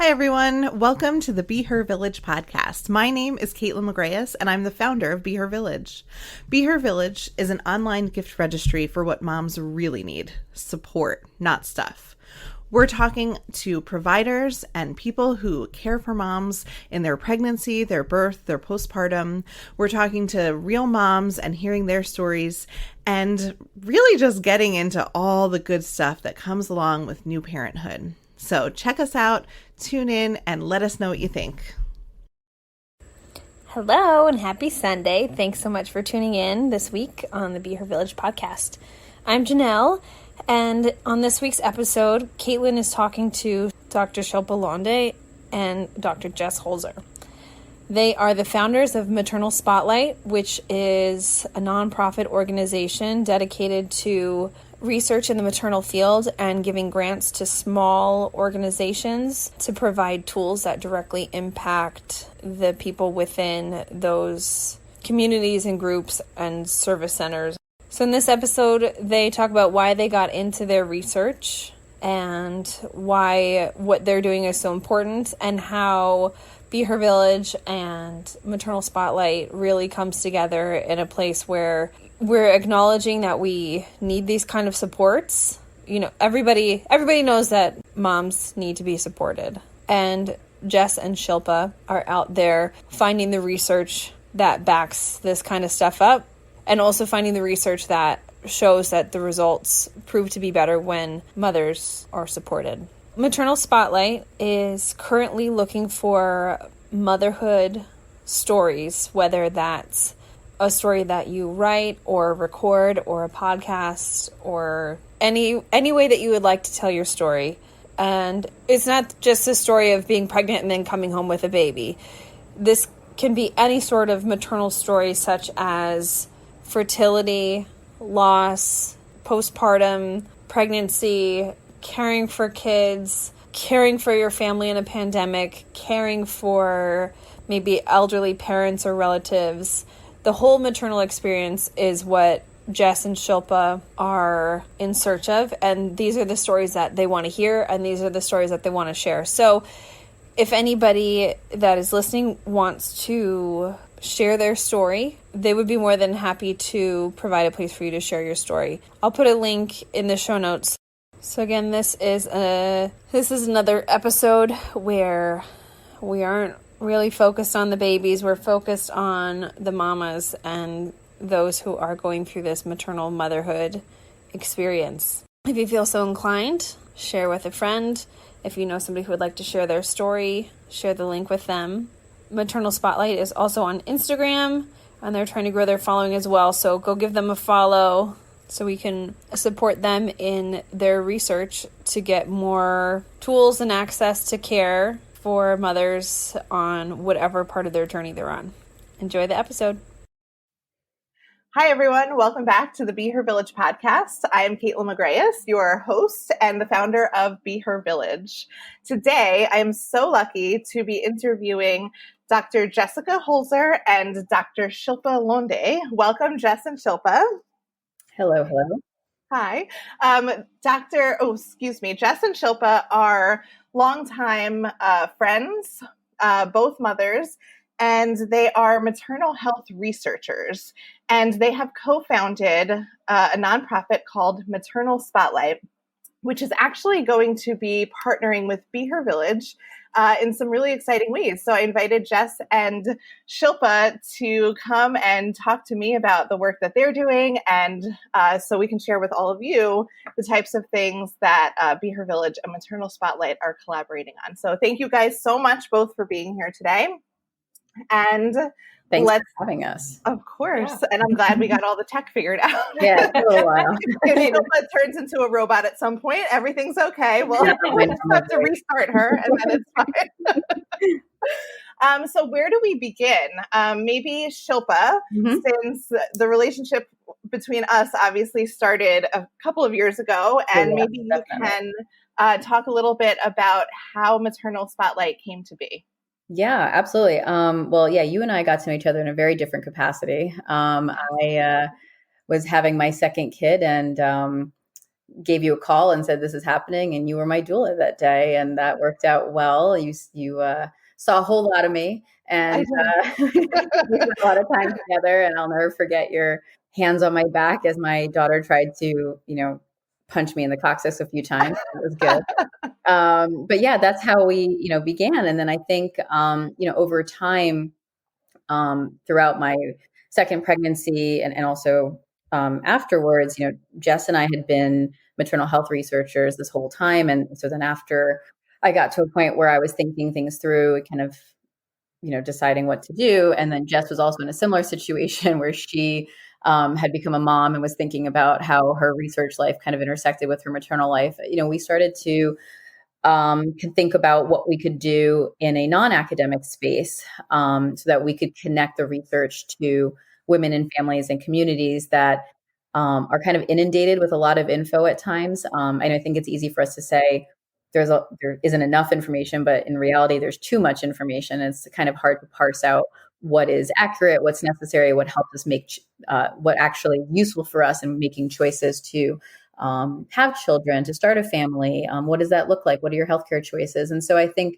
Hi, everyone. Welcome to the Be Her Village podcast. My name is Caitlin Lagreus, and I'm the founder of Be Her Village. Be Her Village is an online gift registry for what moms really need: support, not stuff. We're talking to providers and people who care for moms in their pregnancy, their birth, their postpartum. We're talking to real moms and hearing their stories and really just getting into all the good stuff that comes along with new parenthood. So check us out, tune in, and let us know what you think. Hello and happy Sunday. Thanks so much for tuning in this week on the Be Her Village podcast. I'm Janelle, and on this week's episode, Caitlin is talking to Dr. Shilpa Londhe and Dr. Jess Holzer. They are the founders of Maternal Spotlight, which is a nonprofit organization dedicated to research in the maternal field and giving grants to small organizations to provide tools that directly impact the people within those communities and groups and service centers. So in this episode, they talk about why they got into their research and why what they're doing is so important, and how Be Her Village and Maternal Spotlight really comes together in a place where we're acknowledging that we need these kind of supports. You know, everybody knows that moms need to be supported. And Jess and Shilpa are out there finding the research that backs this kind of stuff up, and also finding the research that shows that the results prove to be better when mothers are supported. Maternal Spotlight is currently looking for motherhood stories, whether that's a story that you write or record or a podcast or any way that you would like to tell your story. And it's not just a story of being pregnant and then coming home with a baby. This can be any sort of maternal story, such as fertility, loss, postpartum, pregnancy, caring for kids, caring for your family in a pandemic, caring for maybe elderly parents or relatives. The whole maternal experience is what Jess and Shilpa are in search of, and these are the stories that they want to hear, and these are the stories that they want to share. So if anybody that is listening wants to share their story, they would be more than happy to provide a place for you to share your story. I'll put a link in the show notes. So again, this is another episode where we aren't really focused on the babies. We're focused on the mamas and those who are going through this maternal motherhood experience. If you feel so inclined, share with a friend. If you know somebody who would like to share their story, share the link with them. Maternal Spotlight is also on Instagram, and they're trying to grow their following as well. So go give them a follow so we can support them in their research to get more tools and access to care for mothers on whatever part of their journey they're on. Enjoy the episode. Hi, everyone. Welcome back to the Be Her Village podcast. I am Caitlin Lagreus, your host and the founder of Be Her Village. Today, I am so lucky to be interviewing Dr. Jessica Holzer and Dr. Shilpa Londhe. Welcome, Jess and Shilpa. Hello, hello. Hi. Jess and Shilpa are longtime friends, both mothers, and they are maternal health researchers. And they have co-founded a nonprofit called Maternal Spotlight, which is actually going to be partnering with Be Her Village in some really exciting ways. So I invited Jess and Shilpa to come and talk to me about the work that they're doing, and so we can share with all of you the types of things that Be Her Village and Maternal Spotlight are collaborating on. So thank you guys so much both for being here today. And thanks for having us. Of course. Yeah. And I'm glad we got all the tech figured out. Yeah, for a while. If Shilpa turns into a robot at some point, everything's okay. We'll just have to restart her, and then it's fine. So where do we begin? Maybe Shilpa, since the relationship between us obviously started a couple of years ago, and maybe you can talk a little bit about how Maternal Spotlight came to be. Yeah, absolutely. You and I got to know each other in a very different capacity. I was having my second kid, and gave you a call and said, this is happening. And you were my doula that day. And that worked out well. You saw a whole lot of me, and we spent a lot of time together. And I'll never forget your hands on my back as my daughter tried to, punch me in the coccyx a few times. It was good. But yeah, that's how we, began. And then I think, over time, throughout my second pregnancy and also afterwards, Jess and I had been maternal health researchers this whole time. And so then after I got to a point where I was thinking things through, kind of, deciding what to do. And then Jess was also in a similar situation where she had become a mom and was thinking about how her research life kind of intersected with her maternal life. We started to can think about what we could do in a non-academic space, so that we could connect the research to women and families and communities that are kind of inundated with a lot of info at times. And I think it's easy for us to say there isn't enough information, but in reality, there's too much information. And it's kind of hard to parse out what is accurate, what's necessary, what helps us make what actually useful for us in making choices to have children, to start a family. What does that look like? What are your healthcare choices? And so I think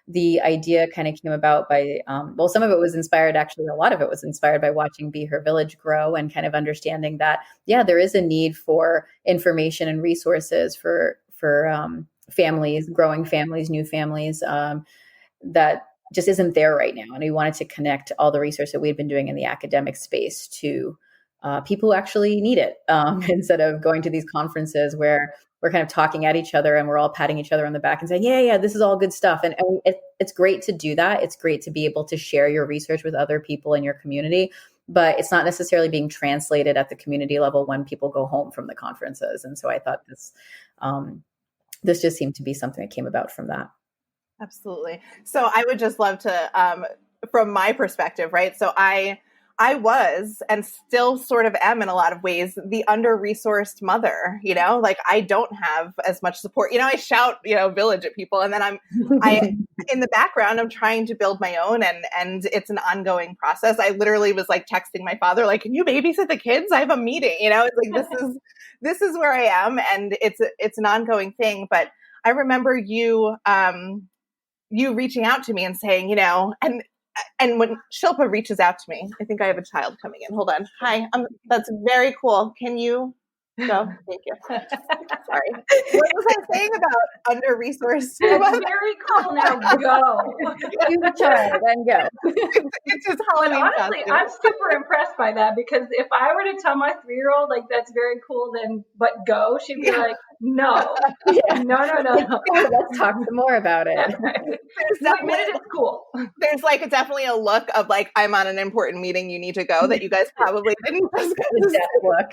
the idea kind of came about by, some of it was inspired, actually, a lot of it was inspired by watching Be Her Village grow and kind of understanding that, there is a need for information and resources for families, growing families, new families, that just isn't there right now. And we wanted to connect all the research that we had been doing in the academic space to people who actually need it, instead of going to these conferences where we're kind of talking at each other and we're all patting each other on the back and saying, yeah, this is all good stuff. And it's great to do that. It's great to be able to share your research with other people in your community, but it's not necessarily being translated at the community level when people go home from the conferences. And so I thought this just seemed to be something that came about from that. Absolutely. So I would just love to, from my perspective, right? So I was, and still sort of am in a lot of ways, the under-resourced mother, like I don't have as much support. I shout, village at people, and then I, in the background, I'm trying to build my own, and it's an ongoing process. I literally was like texting my father, like, can you babysit the kids? I have a meeting, it's like, this is where I am. And it's an ongoing thing. But I remember you reaching out to me and saying, and when Shilpa reaches out to me, I think I have a child coming in. Hold on. Hi. That's very cool. Can you go? Thank you. Sorry. What was I saying about under-resourced? It's very cool. Now go. You child and go. It's just Halloween. Honestly, I'm super impressed by that, because if I were to tell my 3-year-old, like, that's very cool, but go, she'd be like, no. No. Let's talk some more about it. It's cool. There's like definitely a look of like, I'm on an important meeting, you need to go, that you guys probably didn't just get the look.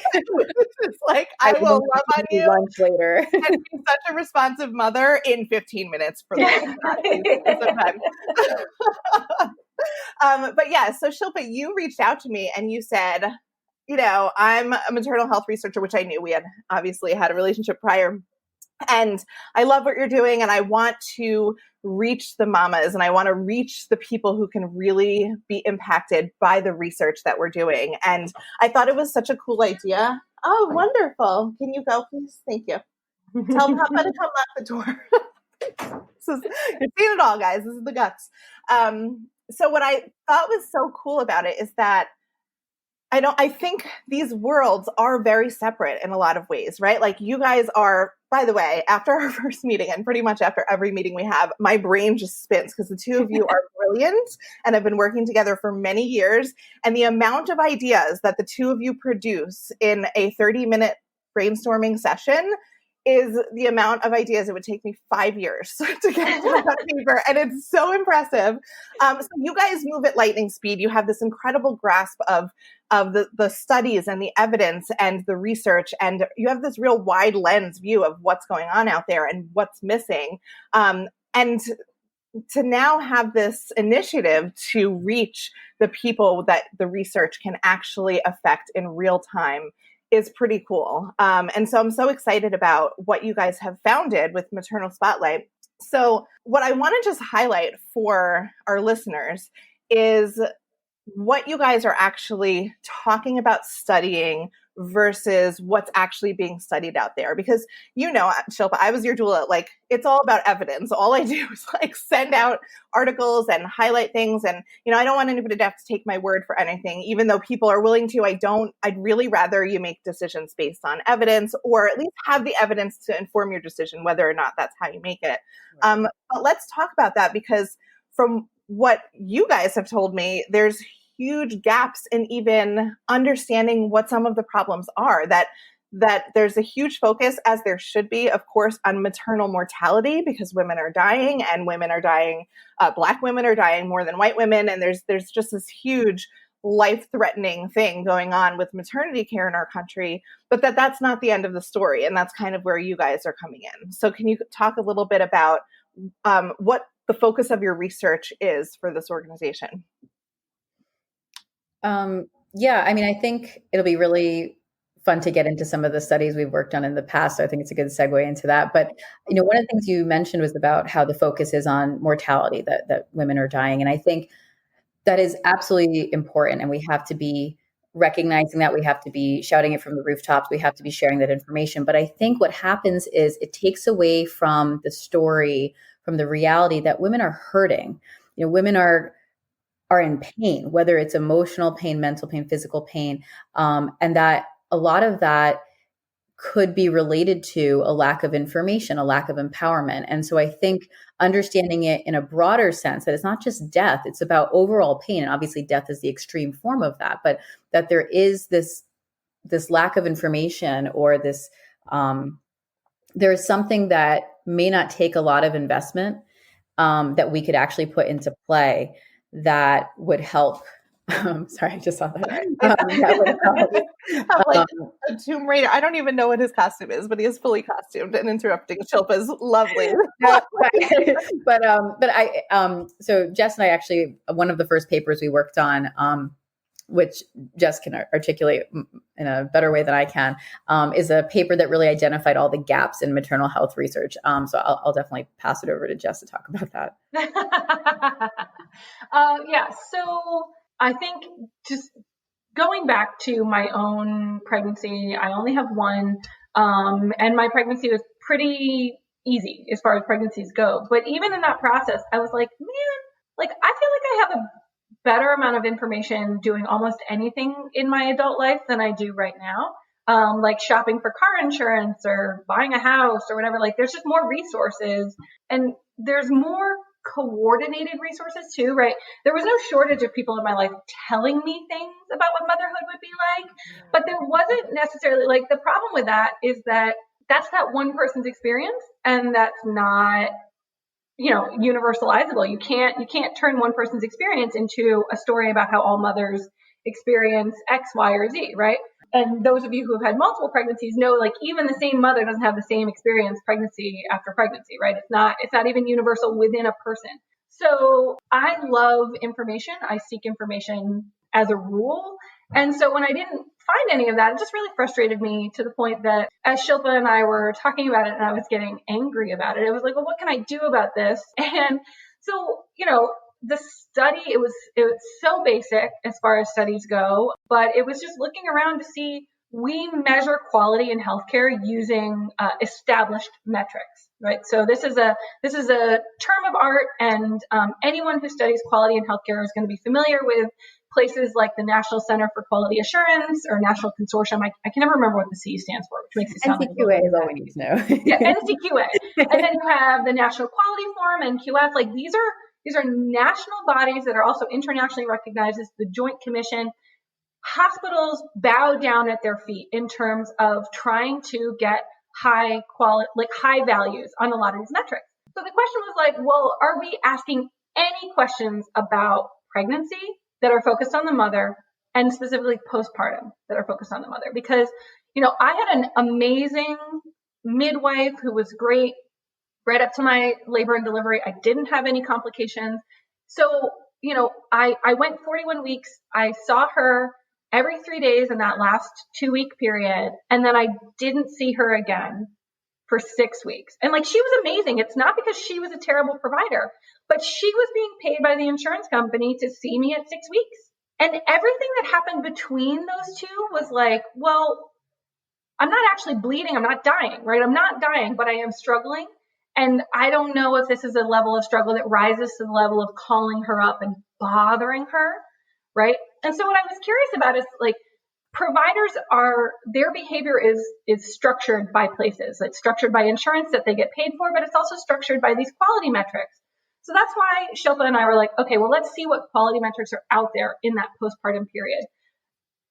It's like, I will love on you lunch later and be such a responsive mother in 15 minutes for the but yeah, so Shilpa, you reached out to me and you said, I'm a maternal health researcher, which I knew we had obviously had a relationship prior. And I love what you're doing, and I want to reach the mamas, and I want to reach the people who can really be impacted by the research that we're doing. And I thought it was such a cool idea. Oh, wonderful. Can you go, please? Thank you. Tell Papa to come lock the door. You've seen it all, guys. This is the guts. So what I thought was so cool about it is that I think these worlds are very separate in a lot of ways, right? Like, you guys are, by the way, after our first meeting, and pretty much after every meeting we have, my brain just spins, because the two of you are brilliant and have been working together for many years. And the amount of ideas that the two of you produce in a 30-minute brainstorming session is the amount of ideas it would take me 5 years to get to that paper. And it's so impressive. So you guys move at lightning speed. You have this incredible grasp of the studies and the evidence and the research. And you have this real wide lens view of what's going on out there and what's missing. And to now have this initiative to reach the people that the research can actually affect in real time is pretty cool. And so I'm so excited about what you guys have founded with Maternal Spotlight. So what I want to just highlight for our listeners is what you guys are actually talking about studying versus what's actually being studied out there. Because, Shilpa, I was your doula, like it's all about evidence. All I do is like send out articles and highlight things. And, I don't want anybody to have to take my word for anything, even though people are willing to. I'd really rather you make decisions based on evidence, or at least have the evidence to inform your decision, whether or not that's how you make it. Right. But let's talk about that, because from what you guys have told me, there's huge gaps in even understanding what some of the problems are, that there's a huge focus, as there should be, of course, on maternal mortality, because women are dying, and women are dying, Black women are dying more than white women. And there's just this huge life-threatening thing going on with maternity care in our country, but that's not the end of the story. And that's kind of where you guys are coming in. So can you talk a little bit about what the focus of your research is for this organization? Yeah, I mean, I think it'll be really fun to get into some of the studies we've worked on in the past. So I think it's a good segue into that. But, one of the things you mentioned was about how the focus is on mortality, that women are dying. And I think that is absolutely important. And we have to be recognizing that, we have to be shouting it from the rooftops. We have to be sharing that information. But I think what happens is it takes away from the story, from the reality that women are hurting. Women are in pain, whether it's emotional pain, mental pain, physical pain, and that a lot of that could be related to a lack of information, a lack of empowerment. And so I think understanding it in a broader sense, that it's not just death, it's about overall pain. And obviously death is the extreme form of that, but that there is this lack of information, or this, there's something that may not take a lot of investment, that we could actually put into play that would help. Sorry, I just saw that. That would help. Like a Tomb Raider. I don't even know what his costume is, but he is fully costumed and interrupting Shilpa's lovely. So Jess and I actually, one of the first papers we worked on, which Jess can articulate in a better way than I can, is a paper that really identified all the gaps in maternal health research. So I'll definitely pass it over to Jess to talk about that. Yeah, so I think just going back to my own pregnancy, I only have one, and my pregnancy was pretty easy as far as pregnancies go. But even in that process, I was like, man, like I feel like I have a better amount of information doing almost anything in my adult life than I do right now. Like shopping for car insurance or buying a house or whatever. Like there's just more resources, and there's more coordinated resources too, right? There was no shortage of people in my life telling me things about what motherhood would be like, but there wasn't necessarily, like, the problem with that is that that's that one person's experience, and that's not, universalizable. You can't turn one person's experience into a story about how all mothers experience X, Y, or Z, right? And those of you who have had multiple pregnancies know, like, even the same mother doesn't have the same experience pregnancy after pregnancy, right? It's not even universal within a person. So I love information. I seek information as a rule. And so when I didn't find any of that, it just really frustrated me to the point that as Shilpa and I were talking about it and I was getting angry about it, it was like, well, what can I do about this? And so, the study, it was so basic as far as studies go, but it was just looking around to see, we measure quality in healthcare using established metrics, right? So this is a term of art, and anyone who studies quality in healthcare is going to be familiar with places like the National Center for Quality Assurance or National Consortium. I can never remember what the C stands for, which makes it sound NCQA is all we need to know. Yeah, NCQA. And then you have the National Quality Forum, NQF. Like these are national bodies that are also internationally recognized as the Joint Commission. Hospitals bow down at their feet in terms of trying to get high quality, like high values on a lot of these metrics. So the question was like, well, are we asking any questions about pregnancy that are focused on the mother, and specifically postpartum that are focused on the mother? Because, I had an amazing midwife who was great right up to my labor and delivery. I didn't have any complications. So, I went 41 weeks. I saw her every 3 days in that last 2-week period. And then I didn't see her again for 6 weeks. And like, she was amazing. It's not because she was a terrible provider, but she was being paid by the insurance company to see me at 6 weeks. And everything that happened between those two was like, well, I'm not actually bleeding. I'm not dying, right? I'm not dying, but I am struggling. And I don't know if this is a level of struggle that rises to the level of calling her up and bothering her, right? And so what I was curious about is like, providers their behavior is structured by places. It's structured by insurance that they get paid for, but it's also structured by these quality metrics. So that's why Shilpa and I were like, okay, well, let's see what quality metrics are out there in that postpartum period.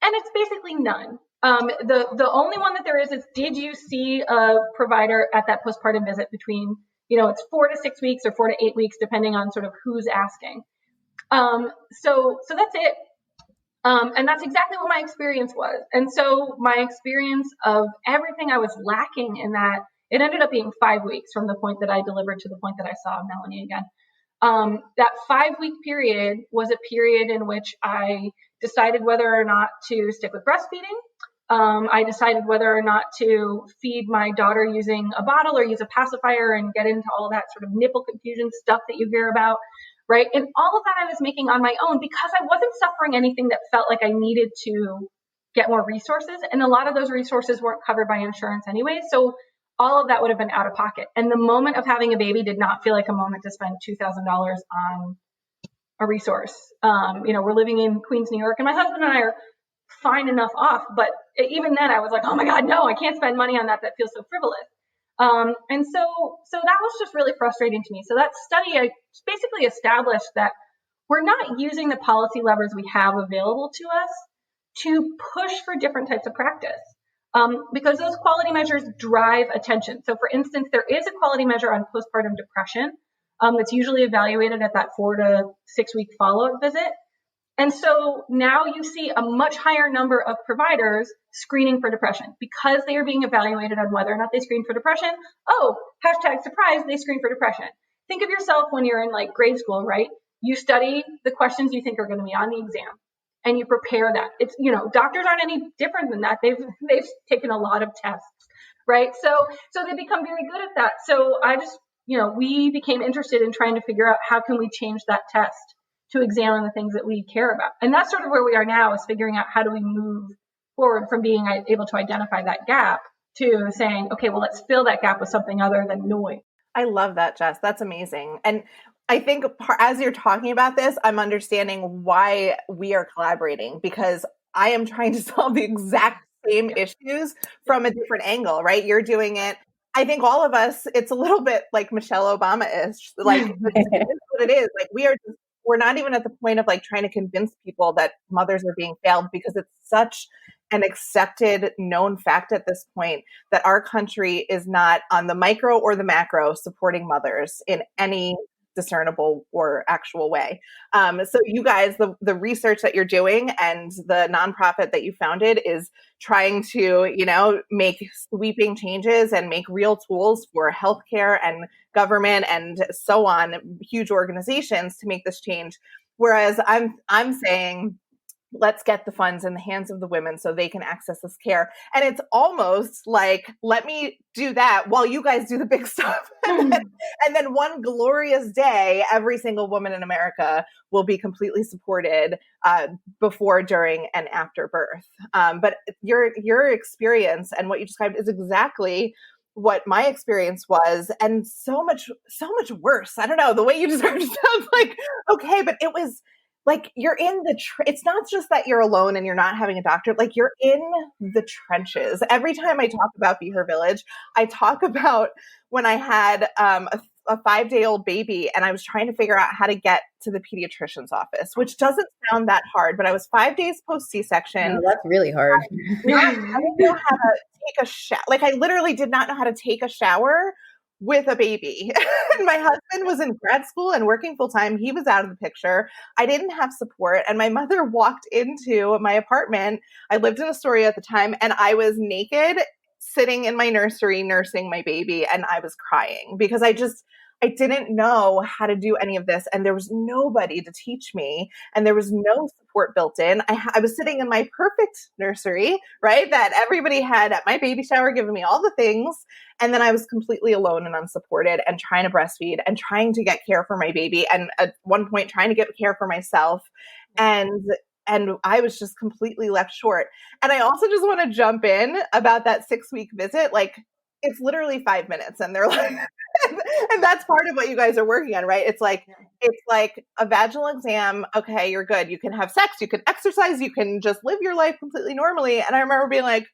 And it's basically none. The only one that there is did you see a provider at that postpartum visit between, it's 4 to 6 weeks or 4 to 8 weeks, depending on sort of who's asking. So that's it. And that's exactly what my experience was. And so my experience of everything I was lacking in that, it ended up being 5 weeks from the point that I delivered to the point that I saw Melanie again. That 5-week period was a period in which I decided whether or not to stick with breastfeeding. I decided whether or not to feed my daughter using a bottle or use a pacifier and get into all that sort of nipple confusion stuff that you hear about, right? And all of that I was making on my own because I wasn't suffering anything that felt like I needed to get more resources. And a lot of those resources weren't covered by insurance anyway. So all of that would have been out of pocket. And the moment of having a baby did not feel like a moment to spend $2,000 on a resource. We're living in Queens, New York, and my husband and I are fine enough off. But even then I was like, oh my God, no, I can't spend money on that. That feels so frivolous. And so that was just really frustrating to me. So that study, I basically established that we're not using the policy levers we have available to us to push for different types of practice. Because those quality measures drive attention. So for instance, there is a quality measure on postpartum depression that's usually evaluated at that 4 to 6 week follow-up visit. And so now you see a much higher number of providers screening for depression because they are being evaluated on whether or not they screen for depression. Oh, hashtag surprise, they screen for depression. Think of yourself when you're in like grade school, right? You study the questions you think are going to be on the exam and you prepare that. It's, doctors aren't any different than that. They've taken a lot of tests, right? So they become very good at that. So I just, we became interested in trying to figure out how can we change that test to examine the things that we care about. And that's sort of where we are now, is figuring out how do we move forward from being able to identify that gap to saying, okay, well, let's fill that gap with something other than noise. I love that, Jess. That's amazing. And I think as you're talking about this, I'm understanding why we are collaborating, because I am trying to solve the exact same issues from a different angle, right? You're doing it. I think all of us, it's a little bit like Michelle Obama-ish. Like, it's what it is. Like, we're not even at the point of like trying to convince people that mothers are being failed, because it's such an accepted, known fact at this point that our country is not on the micro or the macro supporting mothers in any discernible or actual way. So you guys, the research that you're doing and the nonprofit that you founded is trying to, make sweeping changes and make real tools for healthcare and government and so on, huge organizations to make this change. Whereas I'm saying, let's get the funds in the hands of the women so they can access this care. And it's almost like, let me do that while you guys do the big stuff. And then one glorious day, every single woman in America will be completely supported before, during, and after birth. But your experience and what you described is exactly what my experience was, and so much worse. I don't know, the way you described it sounds like, okay, but it was like you're in it's not just that you're alone and you're not having a doctor, like you're in the trenches. Every time I talk about Be Her Village, I talk about when I had a 5-day-old baby and I was trying to figure out how to get to the pediatrician's office, which doesn't sound that hard, but I was 5 days post C-section. No, that's really hard. I didn't know how to take a shower. Like, I literally did not know how to take a shower with a baby. And my husband was in grad school and working full time. He was out of the picture. I didn't have support. And my mother walked into my apartment. I lived in Astoria at the time, and I was naked, sitting in my nursery, nursing my baby. And I was crying because I didn't know how to do any of this. And there was nobody to teach me. And there was no support built in. I was sitting in my perfect nursery, right? That everybody had at my baby shower, giving me all the things. And then I was completely alone and unsupported and trying to breastfeed and trying to get care for my baby. And at one point trying to get care for myself. And And I was just completely left short. And I also just want to jump in about that 6-week visit. Like, it's literally 5 minutes, and they're like, and that's part of what you guys are working on, right? It's like a vaginal exam. Okay, you're good. You can have sex, you can exercise, you can just live your life completely normally. And I remember being like,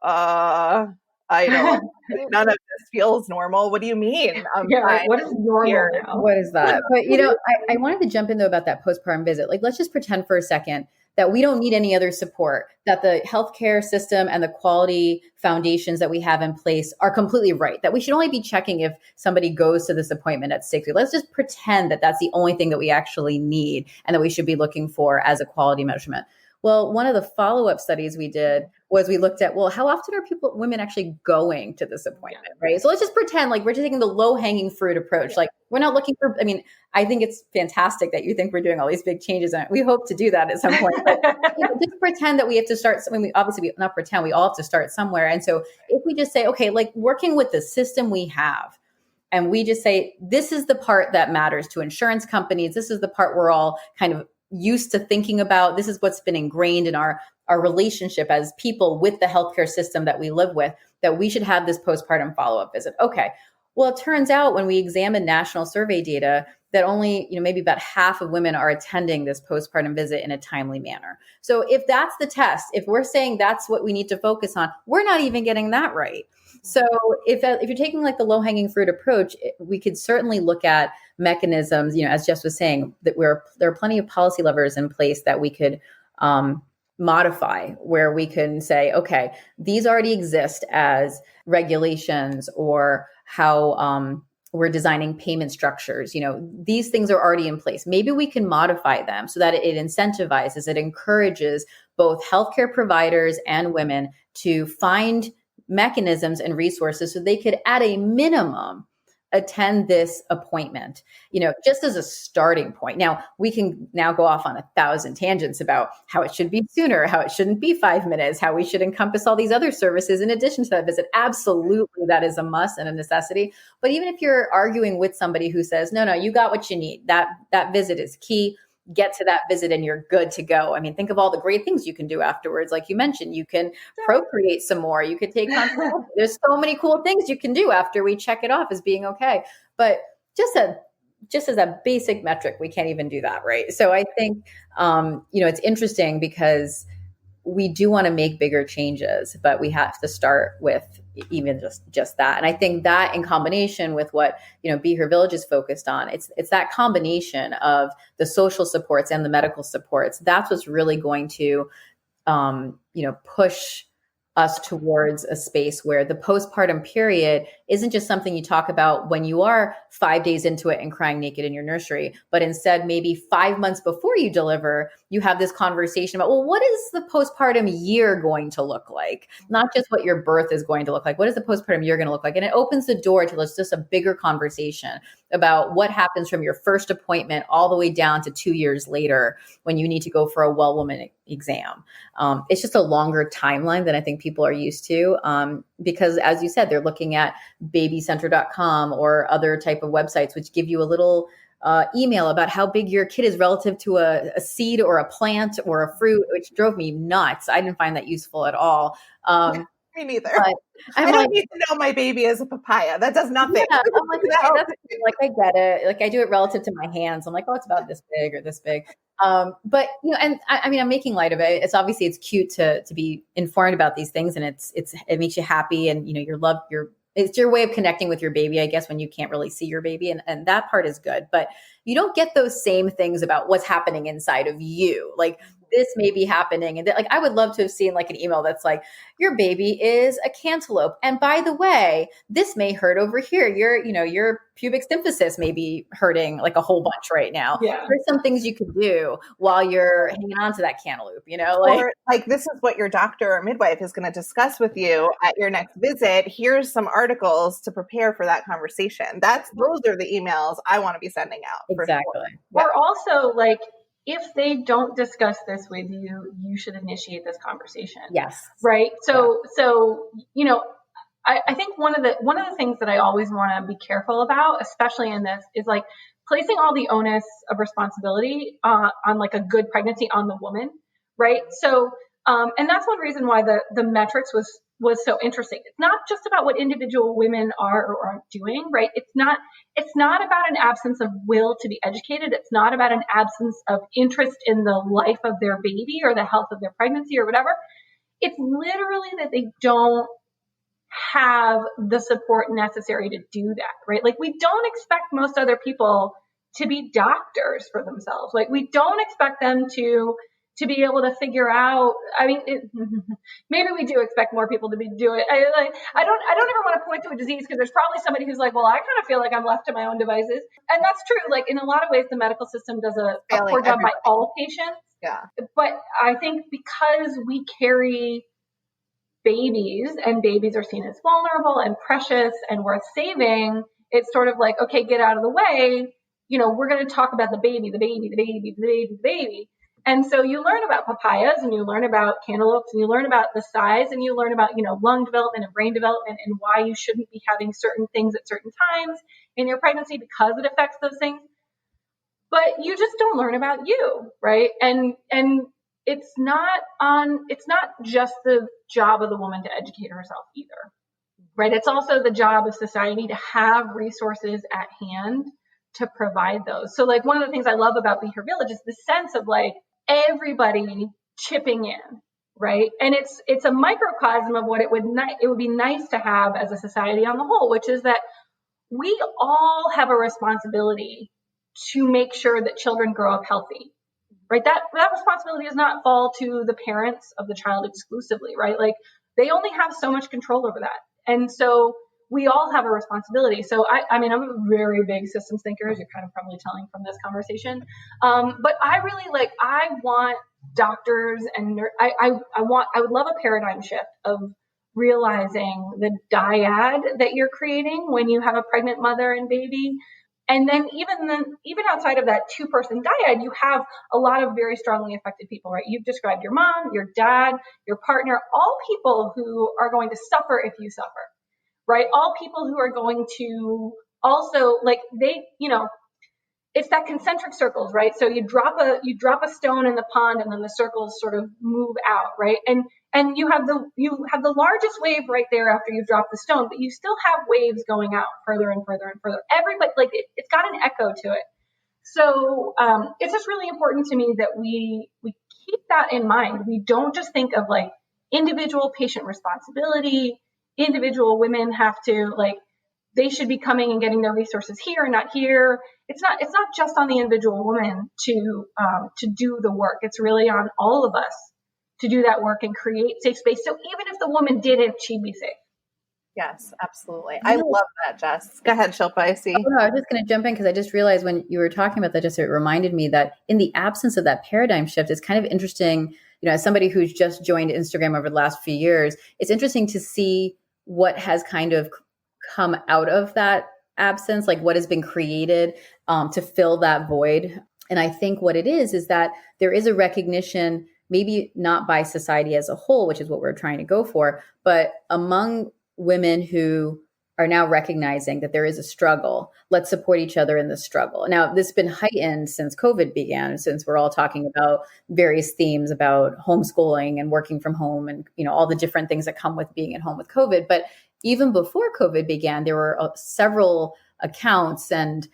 I don't, none of this feels normal. What do you mean? Right. What is normal now? What is that? But, I wanted to jump in though about that postpartum visit. Like, let's just pretend for a second that we don't need any other support, that the healthcare system and the quality foundations that we have in place are completely right, that we should only be checking if somebody goes to this appointment at 6 weeks. Let's just pretend that that's the only thing that we actually need and that we should be looking for as a quality measurement. Well, one of the follow-up studies we did was we looked at, well, how often are women actually going to this appointment, right? So let's just pretend like we're just taking the low-hanging fruit approach. Like, we're not looking for, I think it's fantastic that you think we're doing all these big changes, and we hope to do that at some point. But just pretend that we have to start, we all have to start somewhere. And so if we just say, okay, like working with the system we have, and we just say, this is the part that matters to insurance companies, this is the part we're all kind of used to thinking about, this is what's been ingrained in our relationship as people with the healthcare system that we live with, that we should have this postpartum follow-up visit. Okay. Well, it turns out when we examine national survey data that only, maybe about half of women are attending this postpartum visit in a timely manner. So if that's the test, if we're saying that's what we need to focus on, we're not even getting that right. So if you're taking like the low-hanging fruit approach, we could certainly look at mechanisms, as Jess was saying, that there are plenty of policy levers in place that we could modify, where we can say, okay, these already exist as regulations, or how we're designing payment structures. These things are already in place. Maybe we can modify them so that it incentivizes, it encourages both healthcare providers and women to find mechanisms and resources so they could, at a minimum, attend this appointment, just as a starting point. Now, we can now go off on 1,000 tangents about how it should be sooner, how it shouldn't be 5 minutes, how we should encompass all these other services in addition to that visit. Absolutely, that is a must and a necessity. But even if you're arguing with somebody who says, no, you got what you need, that visit is key, get to that visit and you're good to go. Think of all the great things you can do afterwards. Like you mentioned, you can procreate some more. You could take contraception. There's so many cool things you can do after we check it off as being okay. But just as a basic metric, we can't even do that, right? So I think, it's interesting because we do want to make bigger changes, but we have to start with even just that. And I think that, in combination with what, Be Her Village is focused on, it's that combination of the social supports and the medical supports. That's what's really going to, push us towards a space where the postpartum period isn't just something you talk about when you are 5 days into it and crying naked in your nursery, but instead maybe 5 months before you deliver, you have this conversation about, well, what is the postpartum year going to look like? Not just what your birth is going to look like. What is the postpartum year going to look like? And it opens the door to just a bigger conversation about what happens from your first appointment all the way down to 2 years later when you need to go for a well woman exam. It's just a longer timeline than I think people are used to, because, as you said, they're looking at babycenter.com or other type of websites which give you a little email about how big your kid is relative to a seed or a plant or a fruit, which drove me nuts. I didn't find that useful at all. Me neither. I don't need to know my baby is a papaya. That does nothing. Yeah, I'm like, okay, that's like, I get it. Like, I do it relative to my hands. I'm like, oh, it's about this big or this big. But and I'm making light of it. It's obviously it's cute to be informed about these things, and it makes you happy, and it's your way of connecting with your baby, I guess, when you can't really see your baby, and that part is good. But you don't get those same things about what's happening inside of you. Like, this may be happening. And I would love to have seen like an email that's like, your baby is a cantaloupe. And by the way, this may hurt over here. Your pubic symphysis may be hurting like a whole bunch right now. Yeah. There's some things you could do while you're hanging on to that cantaloupe, Or like, this is what your doctor or midwife is going to discuss with you at your next visit. Here's some articles to prepare for that conversation. Those are the emails I want to be sending out. Exactly. Sure. Or also, like, if they don't discuss this with you, you should initiate this conversation. Yes. Right. So, I think one of the things that I always want to be careful about, especially in this, is like, placing all the onus of responsibility on like a good pregnancy on the woman, right? So, and that's one reason why the metrics was so interesting. It's not just about what individual women are or aren't doing, right? It's not about an absence of will to be educated. It's not about an absence of interest in the life of their baby or the health of their pregnancy or whatever. It's literally that they don't have the support necessary to do that, right? Like, we don't expect most other people to be doctors for themselves. Like, we don't expect them to be able to figure out. I mean, maybe we do expect more people to do it. I don't ever want to point to a disease, because there's probably somebody who's like, well, I kind of feel like I'm left to my own devices. And that's true. Like, in a lot of ways, the medical system does a poor job by all patients. Yeah. But I think because we carry babies, and babies are seen as vulnerable and precious and worth saving, it's sort of like, okay, get out of the way. We're going to talk about the baby. And so you learn about papayas, and you learn about cantaloupes, and you learn about the size, and you learn about, lung development and brain development, and why you shouldn't be having certain things at certain times in your pregnancy because it affects those things. But you just don't learn about you, right? And it's not just the job of the woman to educate herself either, right? It's also the job of society to have resources at hand to provide those. So, like, one of the things I love about Be Her Village is the sense of like everybody chipping in, right? And it's a microcosm of what it would be nice to have as a society on the whole, which is that we all have a responsibility to make sure that children grow up healthy, right? That responsibility does not fall to the parents of the child exclusively, right? Like, they only have so much control over that. And so we all have a responsibility. So I mean, I'm a very big systems thinker, as you're kind of probably telling from this conversation. But I want doctors and I would love a paradigm shift of realizing the dyad that you're creating when you have a pregnant mother and baby. And then even outside of that 2-person dyad, you have a lot of very strongly affected people, right? You've described your mom, your dad, your partner, all people who are going to suffer if you suffer, right? All people who are going to also, like, it's that concentric circles, right? So you drop a stone in the pond, and then the circles sort of move out, right? And you have the largest wave right there after you drop the stone, but you still have waves going out further and further and further. Everybody, like, it's got an echo to it. So it's just really important to me that we keep that in mind. We don't just think of like individual patient responsibility. Individual women have to, like, they should be coming and getting their resources here and not here. It's not just on the individual woman to do the work. It's really on all of us to do that work and create safe space. So even if the woman didn't, she'd be safe. Yes, absolutely. I love that, Jess. Go ahead, Shilpa. I see. Oh, no, I was just going to jump in because I just realized when you were talking about that, just it reminded me that in the absence of that paradigm shift, it's kind of interesting, as somebody who's just joined Instagram over the last few years, it's interesting to see what has kind of come out of that absence, like what has been created to fill that void. And I think what it is that there is a recognition, maybe not by society as a whole, which is what we're trying to go for, but among women who are now recognizing that there is a struggle. Let's support each other in the struggle. Now, this has been heightened since COVID began, since we're all talking about various themes about homeschooling and working from home and, all the different things that come with being at home with COVID. But even before COVID began, there were several accounts and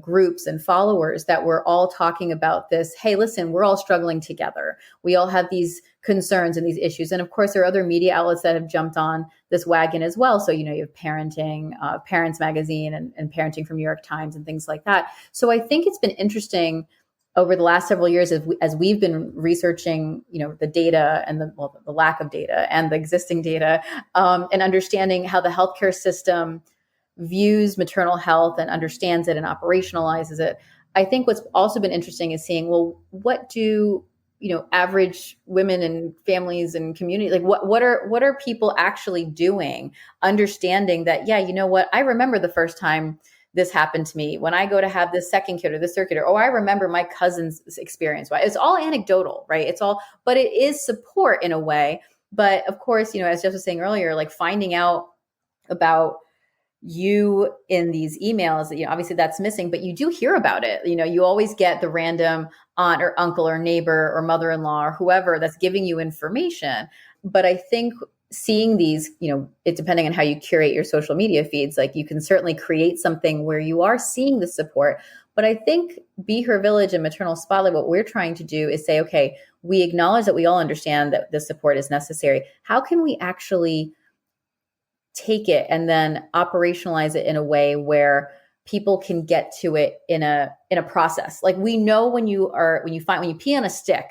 groups and followers that were all talking about this. Hey, listen, we're all struggling together. We all have these concerns and these issues. And of course, there are other media outlets that have jumped on this wagon as well. So, you have Parenting, Parents Magazine and Parenting from New York Times and things like that. So I think it's been interesting over the last several years as we've been researching, the data and the lack of data and the existing data and understanding how the healthcare system views maternal health and understands it and operationalizes it. I think what's also been interesting is seeing, well, what do, average women and families and community, like what are people actually doing, understanding that, yeah, you know what, I remember the first time this happened to me when I go to have this second kid or this third kid, or I remember my cousin's experience. It's all anecdotal, right? But it is support in a way. But of course, as Jess was saying earlier, like finding out about you in these emails, obviously that's missing, but you do hear about it. You always get the random aunt or uncle or neighbor or mother-in-law or whoever that's giving you information. But I think seeing these, it depending on how you curate your social media feeds, like you can certainly create something where you are seeing the support. But I think Be Her Village and Maternal Spotlight, what we're trying to do is say, okay, we acknowledge that we all understand that the support is necessary. How can we actually take it and then operationalize it in a way where people can get to it in a process? Like, we know when you pee on a stick,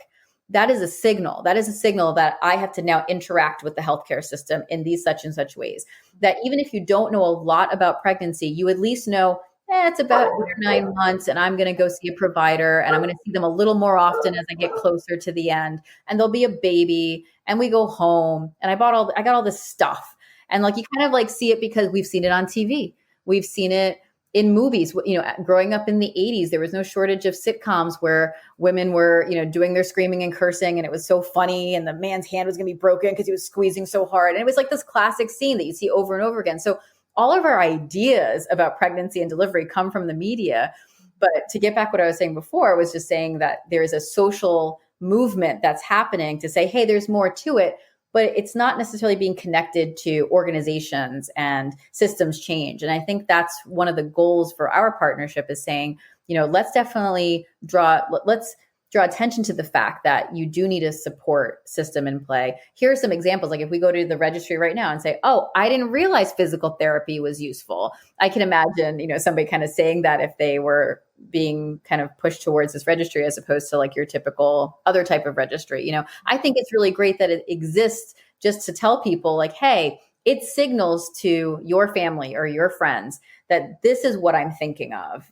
that is a signal. That is a signal that I have to now interact with the healthcare system in these such and such ways. That even if you don't know a lot about pregnancy, you at least know it's about 8 or 9 months, and I'm going to go see a provider, and I'm going to see them a little more often as I get closer to the end. And there'll be a baby, and we go home, and I got all this stuff. And like, you kind of like see it because we've seen it on TV. We've seen it in movies. Growing up in the 80s, there was no shortage of sitcoms where women were, doing their screaming and cursing, and it was so funny, and the man's hand was going to be broken because he was squeezing so hard. And it was like this classic scene that you see over and over again. So all of our ideas about pregnancy and delivery come from the media. But to get back what I was saying before, was just saying that there's a social movement that's happening to say, hey, there's more to it. But it's not necessarily being connected to organizations and systems change. And I think that's one of the goals for our partnership, is saying, let's definitely draw attention to the fact that you do need a support system in play. Here are some examples. Like, if we go to the registry right now and say, oh, I didn't realize physical therapy was useful. I can imagine, somebody kind of saying that if they were being kind of pushed towards this registry, as opposed to like your typical other type of registry. I think it's really great that it exists, just to tell people like, hey, it signals to your family or your friends that this is what I'm thinking of,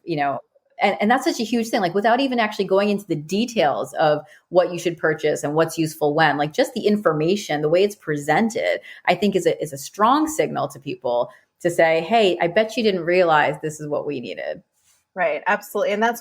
and that's such a huge thing, like, without even actually going into the details of what you should purchase and what's useful when, like, just the information, the way it's presented, I think is a strong signal to people to say, hey, I bet you didn't realize this is what we needed. Right. Absolutely. And that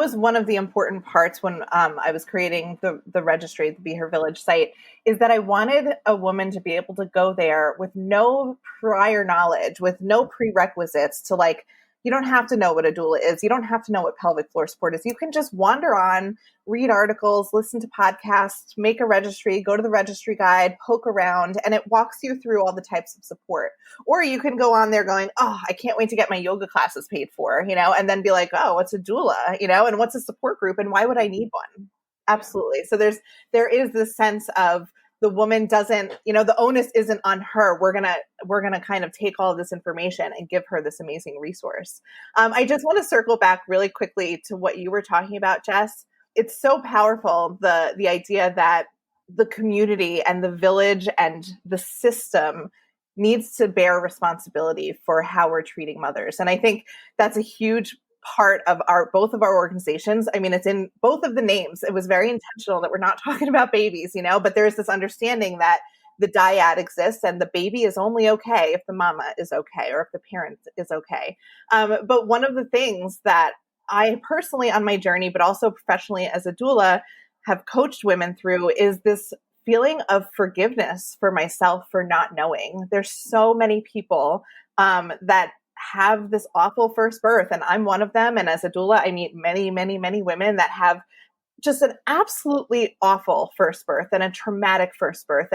was one of the important parts when I was creating the registry, the Be Her Village site, is that I wanted a woman to be able to go there with no prior knowledge, with no prerequisites to, like, you don't have to know what a doula is. You don't have to know what pelvic floor support is. You can just wander on, read articles, listen to podcasts, make a registry, go to the registry guide, poke around, and it walks you through all the types of support. Or you can go on there going, oh, I can't wait to get my yoga classes paid for, and then be like, oh, what's a doula, and what's a support group, and why would I need one? Absolutely. So there is this sense of, the woman doesn't, the onus isn't on her. We're going to kind of take all of this information and give her this amazing resource. I just want to circle back really quickly to what you were talking about, Jess. It's so powerful, the idea that the community and the village and the system needs to bear responsibility for how we're treating mothers. And I think that's a huge part of both of our organizations. I mean, it's in both of the names. It was very intentional that we're not talking about babies, but there's this understanding that the dyad exists and the baby is only okay if the mama is okay or if the parent is okay. But one of the things that I personally on my journey, but also professionally as a doula, have coached women through is this feeling of forgiveness for myself for not knowing. There's so many people that have this awful first birth, and I'm one of them. And as a doula, I meet many, many, many women that have just an absolutely awful first birth and a traumatic first birth.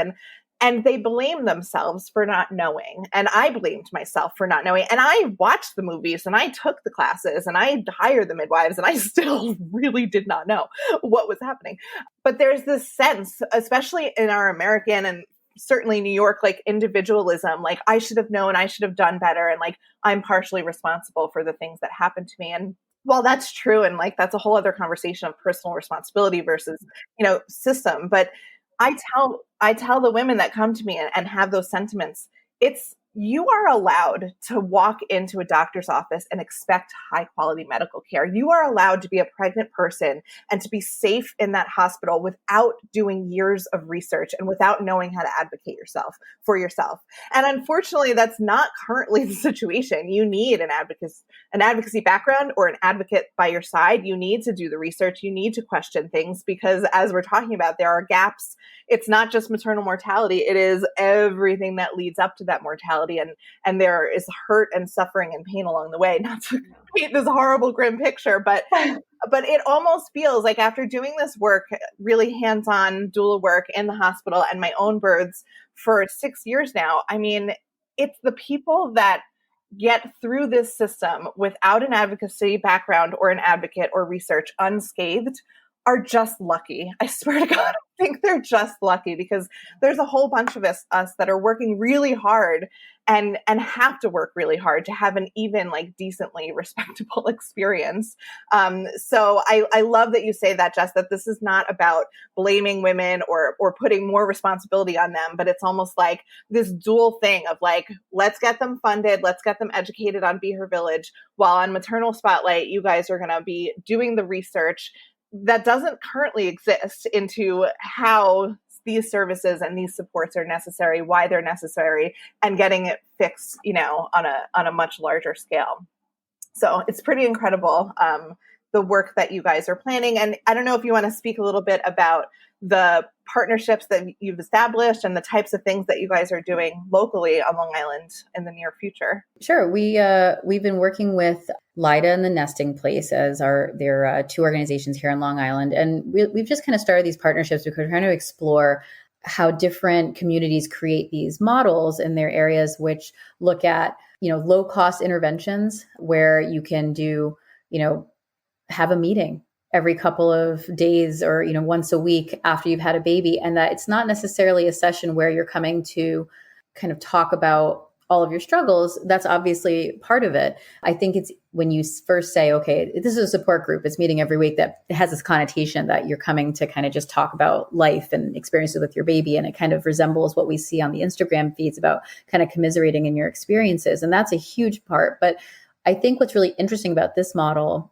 And they blame themselves for not knowing. And I blamed myself for not knowing. And I watched the movies and I took the classes and I hired the midwives and I still really did not know what was happening. But there's this sense, especially in our American and certainly New York, like individualism, like I should have known, I should have done better. And like, I'm partially responsible for the things that happened to me. And while that's true, and like, that's a whole other conversation of personal responsibility versus, system. But I tell the women that come to me and have those sentiments, you are allowed to walk into a doctor's office and expect high quality medical care. You are allowed to be a pregnant person and to be safe in that hospital without doing years of research and without knowing how to advocate for yourself. And unfortunately, that's not currently the situation. You need an advocacy background or an advocate by your side. You need to do the research. You need to question things because as we're talking about, there are gaps. It's not just maternal mortality. It is everything that leads up to that mortality. responsibility, and there is hurt and suffering and pain along the way. Not to paint this horrible, grim picture, but it almost feels like after doing this work, really hands-on doula work in the hospital and my own births for 6 years now, I mean, it's the people that get through this system without an advocacy background or an advocate or research unscathed are just lucky. I swear to God, I think they're just lucky, because there's a whole bunch of us that are working really hard and have to work really hard to have an even like decently respectable experience. So I love that you say that, Jess, that this is not about blaming women or putting more responsibility on them, but it's almost like this dual thing of like, let's get them funded, let's get them educated on Be Her Village, while on Maternal Spotlight, you guys are going to be doing the research that doesn't currently exist into how these services and these supports are necessary, why they're necessary, and getting it fixed, on a much larger scale. So it's pretty incredible, the work that you guys are planning. And I don't know if you want to speak a little bit about the partnerships that you've established and the types of things that you guys are doing locally on Long Island in the near future. Sure. We've been working with Lida and the Nesting Place as their two organizations here in Long Island. And we've just kind of started these partnerships because we're trying to explore how different communities create these models in their areas, which look at, low cost interventions where you can do, have a meeting every couple of days or, once a week after you've had a baby. And that it's not necessarily a session where you're coming to kind of talk about all of your struggles. That's obviously part of it. I think it's when you first say, okay, this is a support group, it's meeting every week, that it has this connotation that you're coming to kind of just talk about life and experiences with your baby. And it kind of resembles what we see on the Instagram feeds about kind of commiserating in your experiences. And that's a huge part. But I think what's really interesting about this model,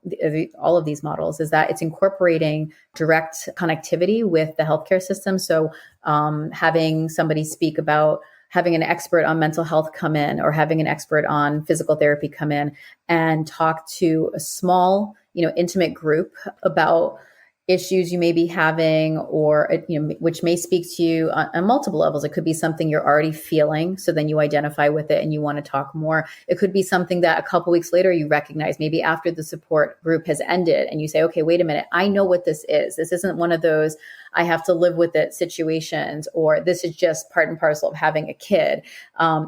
all of these models, is that it's incorporating direct connectivity with the healthcare system. So having somebody speak about having an expert on mental health come in, or having an expert on physical therapy come in and talk to a small, intimate group about issues you may be having, or, which may speak to you on multiple levels. It could be something you're already feeling, so then you identify with it and you want to talk more. It could be something that a couple weeks later you recognize, maybe after the support group has ended, and you say, okay, wait a minute, I know what this is. This isn't one of those I have to live with it situations, or this is just part and parcel of having a kid.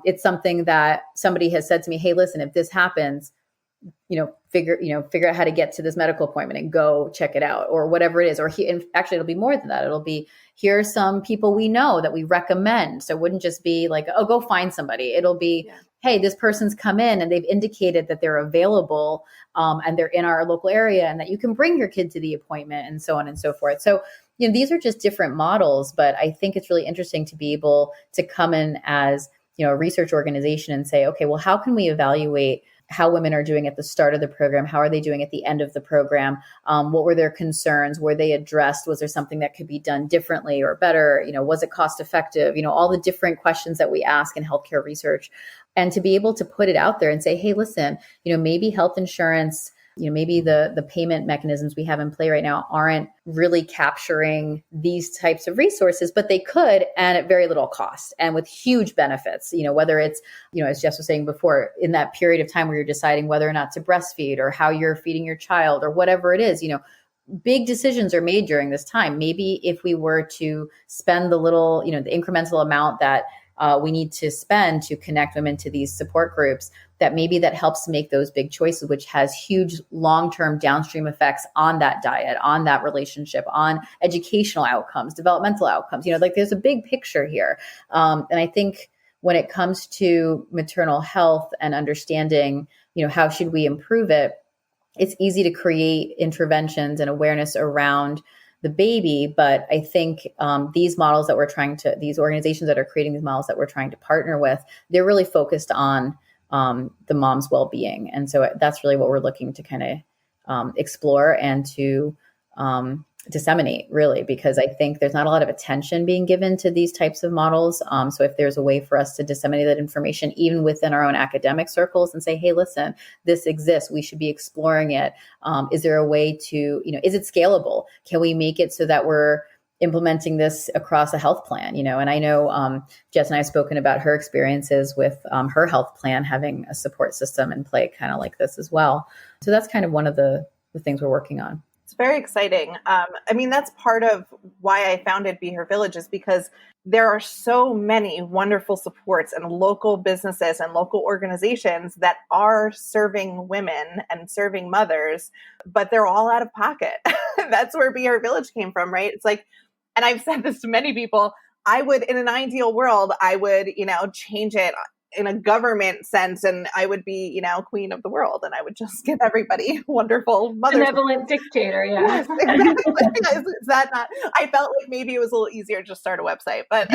It's something that somebody has said to me, hey, listen, if this happens, figure out how to get to this medical appointment and go check it out, or whatever it is. Or and actually, it'll be more than that. It'll be, here are some people we know that we recommend. So it wouldn't just be like, oh, go find somebody. It'll be, hey, this person's come in and they've indicated that they're available and they're in our local area, and that you can bring your kid to the appointment, and so on and so forth. So, these are just different models, but I think it's really interesting to be able to come in as, a research organization and say, okay, well, how can we evaluate how women are doing at the start of the program? How are they doing at the end of the program? What were their concerns? Were they addressed? Was there something that could be done differently or better? Was it cost effective? All the different questions that we ask in healthcare research, and to be able to put it out there and say, hey, listen, maybe health insurance, maybe the payment mechanisms we have in play right now aren't really capturing these types of resources, but they could, and at very little cost and with huge benefits, whether it's, as Jess was saying before, in that period of time where you're deciding whether or not to breastfeed, or how you're feeding your child, or whatever it is, big decisions are made during this time. Maybe if we were to spend the little, the incremental amount that we need to spend to connect women to these support groups, that maybe that helps to make those big choices, which has huge long-term downstream effects on that diet, on that relationship, on educational outcomes, developmental outcomes. There's a big picture here. And I think when it comes to maternal health and understanding, how should we improve it, it's easy to create interventions and awareness around the baby. But I think these models that these organizations that are creating these models that we're trying to partner with, they're really focused on the mom's well-being. And so that's really what we're looking to kind of explore and to disseminate, really, because I think there's not a lot of attention being given to these types of models. So if there's a way for us to disseminate that information, even within our own academic circles, and say, hey, listen, this exists, we should be exploring it. Is there a way to, is it scalable? Can we make it so that we're implementing this across a health plan, and I know Jess and I have spoken about her experiences with her health plan, having a support system in play kind of like this as well. So that's kind of one of the things we're working on. It's very exciting. That's part of why I founded Be Her Village, is because there are so many wonderful supports and local businesses and local organizations that are serving women and serving mothers, but they're all out of pocket. That's where Be Her Village came from, right? It's like, and I've said this to many people, I would, in an ideal world, I would, change it in a government sense, and I would be, queen of the world, and I would just give everybody wonderful mothers. Benevolent dictator, yeah. Yes, exactly. Is that not? I felt like maybe it was a little easier to just start a website, but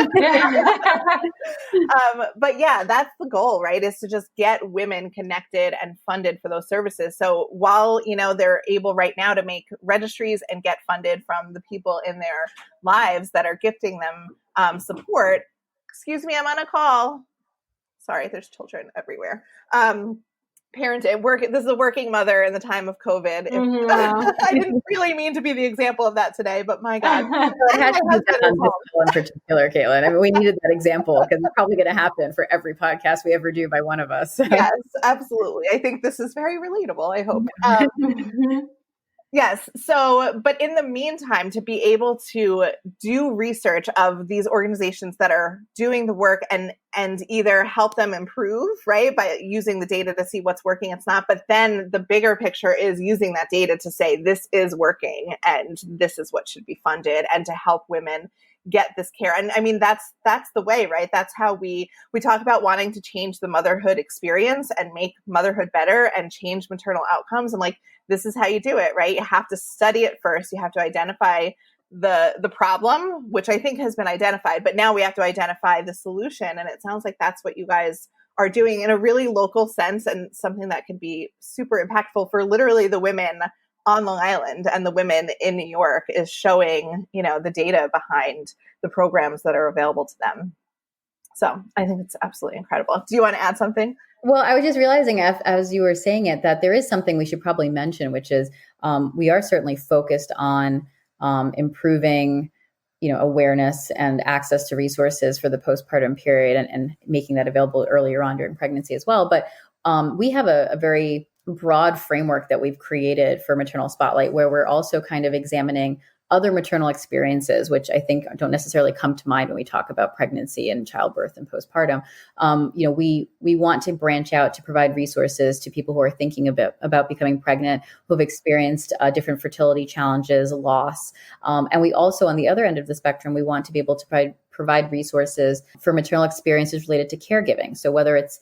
but yeah, that's the goal, right? Is to just get women connected and funded for those services. So while they're able right now to make registries and get funded from the people in their lives that are gifting them support. Excuse me, I'm on a call. Sorry, there's children everywhere. Parenting, this is a working mother in the time of COVID. I didn't really mean to be the example of that today, but my God. I had to do that on this call in particular, Caitlin. We needed that example because it's probably going to happen for every podcast we ever do by one of us. Yes, absolutely. I think this is very relatable, I hope. Yes. So, but in the meantime, to be able to do research of these organizations that are doing the work and either help them improve, right, by using the data to see what's working, it's not, but then the bigger picture is using that data to say, this is working and this is what should be funded, and to help women get this care. And that's the way, right? That's how we talk about wanting to change the motherhood experience and make motherhood better and change maternal outcomes. And this is how you do it, right? You have to study it first. You have to identify the problem, which I think has been identified, but now we have to identify the solution. And it sounds like that's what you guys are doing in a really local sense, and something that can be super impactful for literally the women on Long Island and the women in New York, is showing, the data behind the programs that are available to them. So I think it's absolutely incredible. Do you want to add something? Well, I was just realizing as you were saying it, that there is something we should probably mention, which is we are certainly focused on improving, awareness and access to resources for the postpartum period, and making that available earlier on during pregnancy as well. But we have a very broad framework that we've created for Maternal Spotlight, where we're also kind of examining other maternal experiences, which I think don't necessarily come to mind when we talk about pregnancy and childbirth and postpartum. We want to branch out to provide resources to people who are thinking about becoming pregnant, who have experienced different fertility challenges, loss. And we also, on the other end of the spectrum, we want to be able to provide resources for maternal experiences related to caregiving. So whether it's,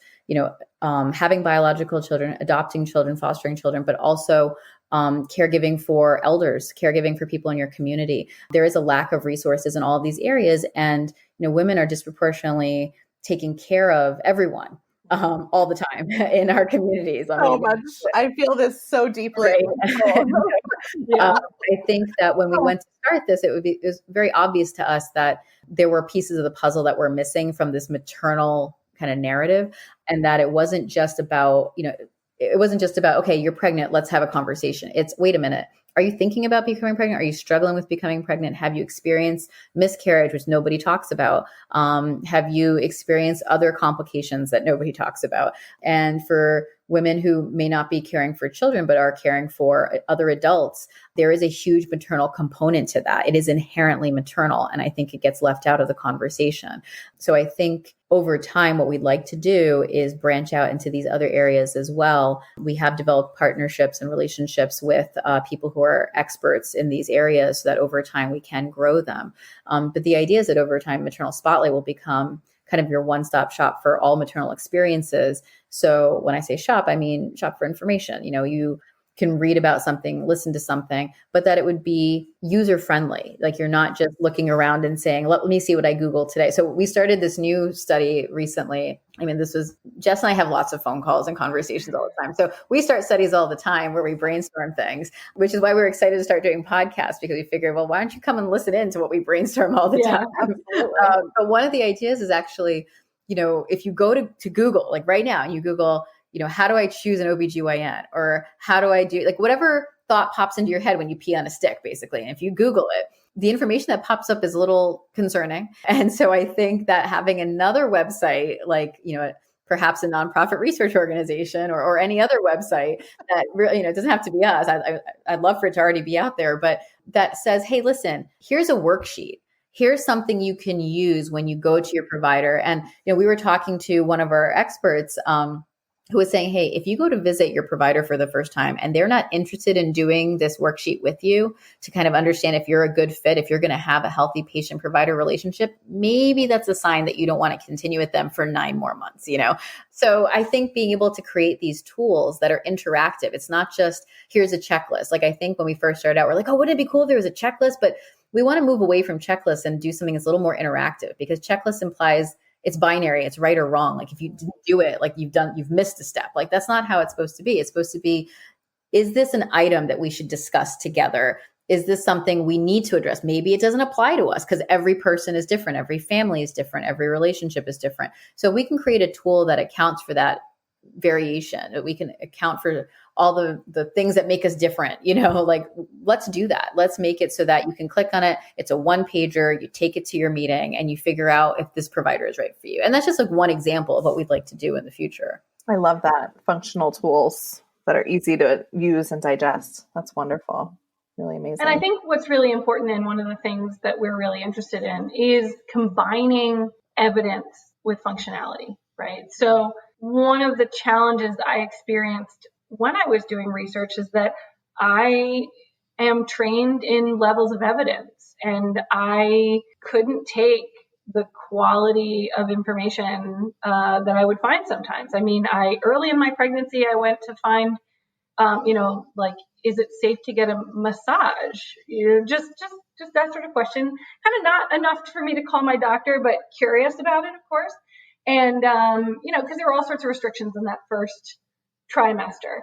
having biological children, adopting children, fostering children, but also caregiving for elders, caregiving for people in your community. There is a lack of resources in all of these areas. And, women are disproportionately taking care of everyone all the time in our communities. So much. I feel this so deeply. Right. I think that when we went to start this, it was very obvious to us that there were pieces of the puzzle that were missing from this maternal kind of narrative, and that it wasn't just about, okay, you're pregnant, let's have a conversation. It's, wait a minute, are you thinking about becoming pregnant? Are you struggling with becoming pregnant? Have you experienced miscarriage, which nobody talks about? Have you experienced other complications that nobody talks about? And for women who may not be caring for children, but are caring for other adults, there is a huge maternal component to that. It is inherently maternal. And I think it gets left out of the conversation. So I think over time, what we'd like to do is branch out into these other areas as well. We have developed partnerships and relationships with people who are experts in these areas so that over time we can grow them. But the idea is that over time, Maternal Spotlight will become kind of your one-stop shop for all maternal experiences. So when I say shop, I mean shop for information. You can read about something, listen to something, but that it would be user-friendly. Like you're not just looking around and saying, let me see what I Googled today. So we started this new study recently. Jess and I have lots of phone calls and conversations all the time. So we start studies all the time where we brainstorm things, which is why we're excited to start doing podcasts, because we figured, well, why don't you come and listen in to what we brainstorm all the time? But one of the ideas is actually, if you go to Google, like right now, and you Google, how do I choose an OBGYN, or how do I do, like whatever thought pops into your head when you pee on a stick, basically. And if you Google it, the information that pops up is a little concerning. And so I think that having another website, like, perhaps a nonprofit research organization or any other website that really, it doesn't have to be us. I'd love for it to already be out there, but that says, hey, listen, here's a worksheet. Here's something you can use when you go to your provider. And, we were talking to one of our experts, who was saying, hey, if you go to visit your provider for the first time and they're not interested in doing this worksheet with you to kind of understand if you're a good fit, if you're going to have a healthy patient-provider relationship, maybe that's a sign that you don't want to continue with them for 9 more months, So I think being able to create these tools that are interactive, it's not just, here's a checklist. Like I think when we first started out, we're like, oh, wouldn't it be cool if there was a checklist? But we want to move away from checklists and do something that's a little more interactive, because checklist implies it's binary, it's right or wrong. Like if you didn't do it, like you've missed a step. Like that's not how it's supposed to be. It's supposed to be, is this an item that we should discuss together? Is this something we need to address? Maybe it doesn't apply to us because every person is different. Every family is different. Every relationship is different. So we can create a tool that accounts for that variation, that we can account for all the things that make us different, like let's do that. Let's make it so that you can click on it. It's a 1-pager, you take it to your meeting and you figure out if this provider is right for you. And that's just like one example of what we'd like to do in the future. I love that. Functional tools that are easy to use and digest. That's wonderful. Really amazing. And I think what's really important, and one of the things that we're really interested in, is combining evidence with functionality, right? So one of the challenges I experienced when I was doing research is that I am trained in levels of evidence, and I couldn't take the quality of information that I would find sometimes. I mean, early in my pregnancy, I went to find, like, is it safe to get a massage? Just that sort of question. Kind of not enough for me to call my doctor, but curious about it, of course. And, because there were all sorts of restrictions in that first trimester.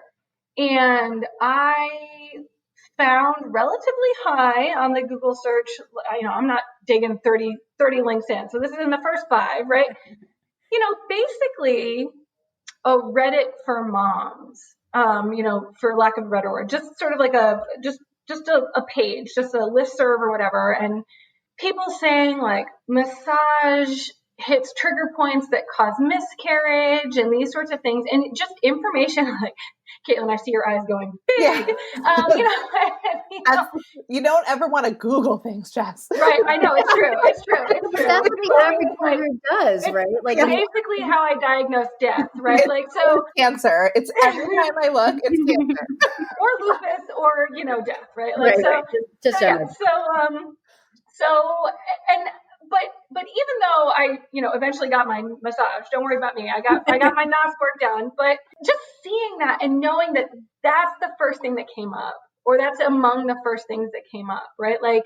And I found relatively high on the Google search, I'm not digging 30 links in. So this is in the first 5, right? Basically a Reddit for moms, for lack of a better word, just sort of like a page, just a listserv or whatever. And people saying like massage hits trigger points that cause miscarriage and these sorts of things. And just information like, Caitlin, I see your eyes going big. Yeah. You don't ever want to Google things, Jess. Right. I know. It's true. It's true. That's what the average mother does, right? Like basically how I diagnose death, right? So cancer. It's every time I look, it's cancer. Or lupus or, death, right? But even though I, eventually got my massage, don't worry about me. I got my NOS work done, but just seeing that and knowing that that's the first thing that came up, or that's among the first things that came up, right? Like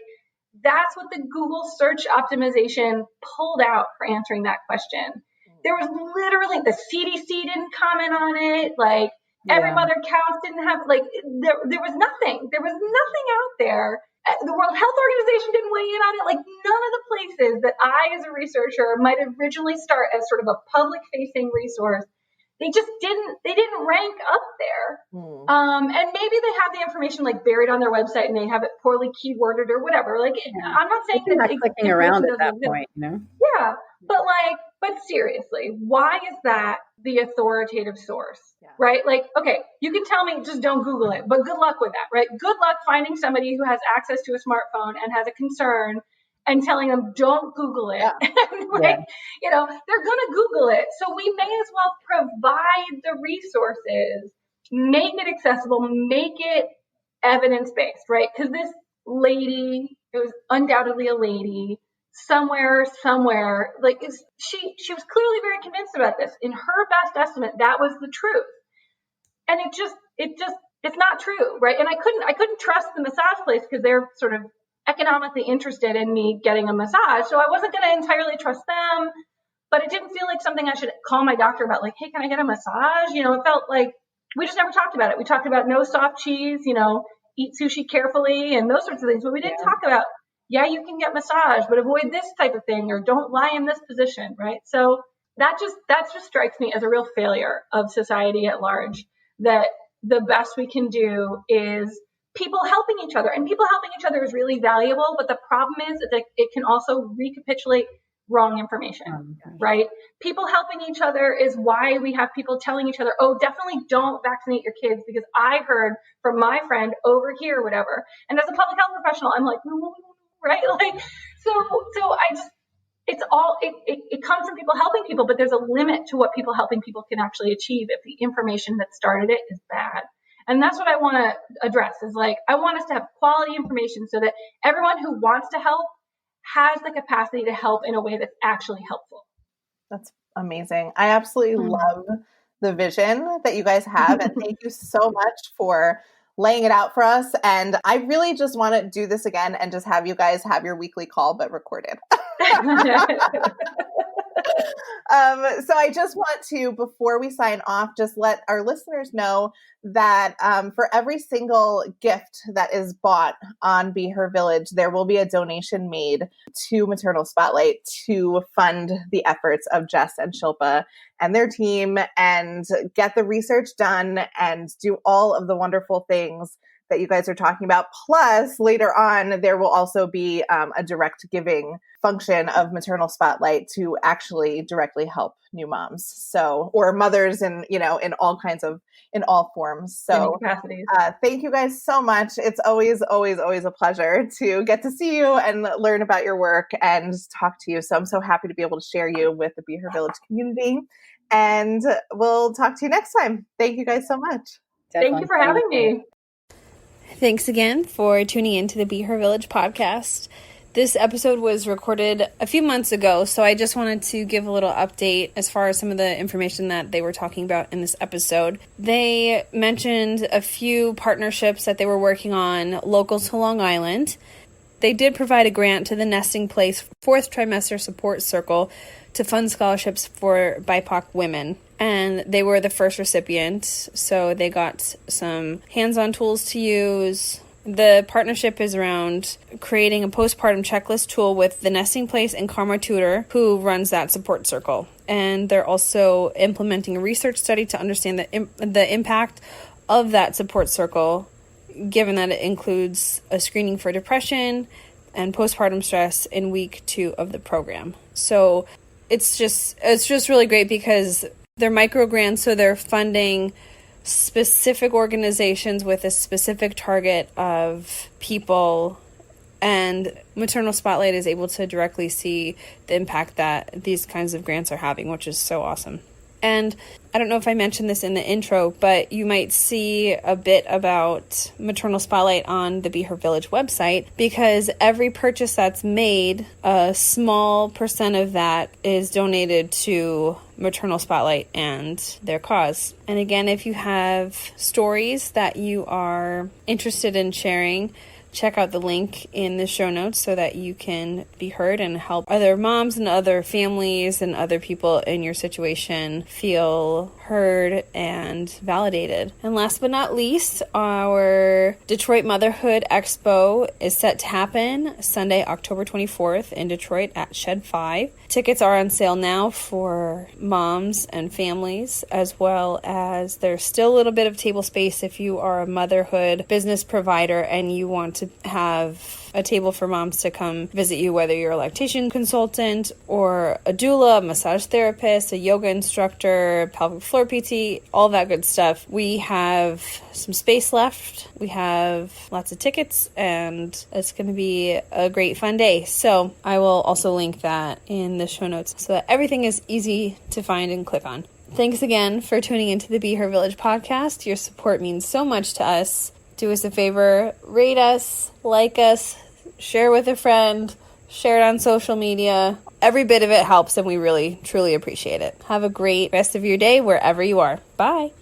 that's what the Google search optimization pulled out for answering that question. There was literally, the CDC didn't comment on it. Like every mother counts didn't have, like, there was nothing. There was nothing out there. The World Health Organization didn't weigh in on it. Like none of the places that I, as a researcher, might originally start as sort of a public-facing resource, they didn't rank up there. And maybe they have the information like buried on their website and they have it poorly keyworded or whatever. Like I'm not saying that not clicking around at that point, Yeah, but seriously, why is that the authoritative source? Right? Like, okay, you can tell me just don't Google it, but good luck with that, right? Good luck finding somebody who has access to a smartphone and has a concern and telling them don't Google it. Yeah. They're going to Google it. So we may as well provide the resources, make it accessible, make it evidence-based, right? Because this lady, it was undoubtedly a lady, somewhere, like she was clearly very convinced about this. In her best estimate, that was the truth. And it's not true, right? And I couldn't trust the massage place because they're sort of economically interested in me getting a massage. So I wasn't going to entirely trust them, but it didn't feel like something I should call my doctor about, like, hey, can I get a massage? It felt like we just never talked about it. We talked about no soft cheese, eat sushi carefully and those sorts of things, but we didn't talk about, you can get massage, but avoid this type of thing, or don't lie in this position, right? So that just strikes me as a real failure of society at large, that the best we can do is people helping each other. And people helping each other is really valuable, but the problem is that it can also recapitulate wrong information, right? People helping each other is why we have people telling each other, oh, definitely don't vaccinate your kids because I heard from my friend over here, whatever. And as a public health professional, I'm like, right? Like, so I just, it comes from people helping people, but there's a limit to what people helping people can actually achieve if the information that started it is bad. And that's what I want to address is like, I want us to have quality information so that everyone who wants to help has the capacity to help in a way that's actually helpful. That's amazing. I absolutely love the vision that you guys have. And thank you so much for laying it out for us. And I really just want to do this again and just have you guys have your weekly call, but recorded. So I just want to, before we sign off, just let our listeners know that for every single gift that is bought on Be Her Village, there will be a donation made to Maternal Spotlight to fund the efforts of Jess and Shilpa and their team and get the research done and do all of the wonderful things that you guys are talking about. Plus, later on, there will also be a direct giving function of Maternal Spotlight to actually directly help new moms. So, or mothers in all forms. So thank you guys so much. It's always a pleasure to get to see you and learn about your work and talk to you. So I'm so happy to be able to share you with the Be Her Village community. And we'll talk to you next time. Thank you guys so much. Thank you for having me. Thanks again for tuning in to the Be Her Village podcast. This episode was recorded a few months ago, so I just wanted to give a little update as far as some of the information that they were talking about in this episode. They mentioned a few partnerships that they were working on local to Long Island. They did provide a grant to the Nesting Place 4th Trimester Support Circle to fund scholarships for BIPOC women. And they were the first recipient, so they got some hands-on tools to use. The partnership is around creating a postpartum checklist tool with the Nesting Place and Karma Tutor, who runs that support circle. And they're also implementing a research study to understand the impact of that support circle, given that it includes a screening for depression and postpartum stress in week 2 of the program. So it's just really great because they're micro grants, so they're funding specific organizations with a specific target of people, and Maternal Spotlight is able to directly see the impact that these kinds of grants are having, which is so awesome. And I don't know if I mentioned this in the intro, but you might see a bit about Maternal Spotlight on the Be Her Village website, because every purchase that's made, a small % of that is donated to Maternal Spotlight and their cause. And again, if you have stories that you are interested in sharing, check out the link in the show notes so that you can be heard and help other moms and other families and other people in your situation feel heard and validated. And last but not least, our Detroit Motherhood Expo is set to happen Sunday, October 24th in Detroit at Shed 5. Tickets are on sale now for moms and families, as well as there's still a little bit of table space if you are a motherhood business provider and you want to have a table for moms to come visit you, whether you're a lactation consultant or a doula, a massage therapist, a yoga instructor, pelvic floor PT, all that good stuff. We have some space left. We have lots of tickets, and it's going to be a great fun day. So I will also link that in the show notes so that everything is easy to find and click on. Thanks again for tuning into the Be Her Village podcast. Your support means so much to us. Do us a favor, rate us, like us, share with a friend, share it on social media. Every bit of it helps, and we really, truly appreciate it. Have a great rest of your day wherever you are. Bye.